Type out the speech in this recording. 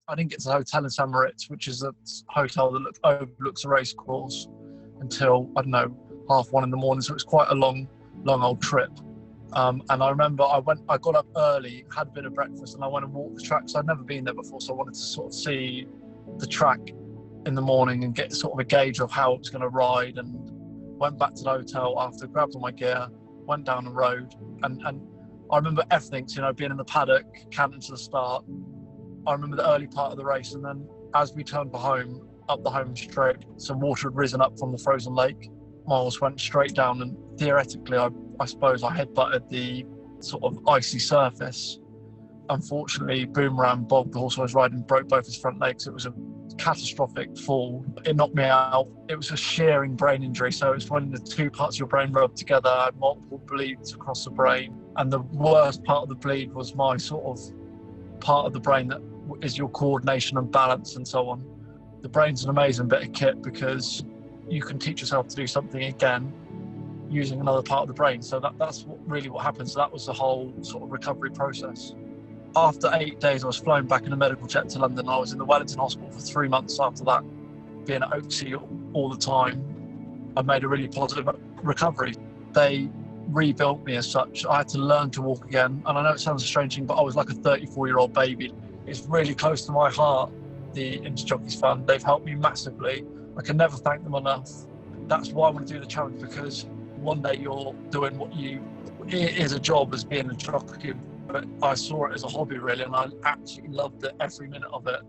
I didn't get to the hotel in St Moritz, which is a hotel that overlooks the race course, until, I don't know, 1:30 in the morning. So it was quite a long old trip. And I remember I got up early, had a bit of breakfast, and I went and walked the track. So I'd never been there before, so I wanted to sort of see the track in the morning and get sort of a gauge of how it was going to ride. And went back to the hotel after, grabbed all my gear, went down the road, and I remember everything, being in the paddock, canting to the start. I remember the early part of the race, and then as we turned for home, up the home straight, some water had risen up from the frozen lake. Miles went straight down, and theoretically, I suppose I headbutted the sort of icy surface. Unfortunately, Boomerang, Bob, the horse I was riding, broke both his front legs. It was a catastrophic fall. It knocked me out. It was a shearing brain injury, so it's when the two parts of your brain rubbed together. I had multiple bleeds across the brain, and the worst part of the bleed was my sort of part of the brain that is your coordination and balance and so on. The brain's an amazing bit of kit because you can teach yourself to do something again using another part of the brain. So that's really what happens. So that was the whole sort of recovery process. After 8 days, I was flown back in a medical jet to London. I was in the Wellington Hospital for 3 months after that, being at Oaksey all the time. I made a really positive recovery. They rebuilt me as such. I had to learn to walk again. And I know it sounds a strange thing, but I was like a 34-year-old baby. It's really close to my heart, the Interjockeys Fund. They've helped me massively. I can never thank them enough. That's why I want to do the challenge, because one day you're doing what it is a job as being a jockey, but I saw it as a hobby really, and I absolutely loved it, every minute of it.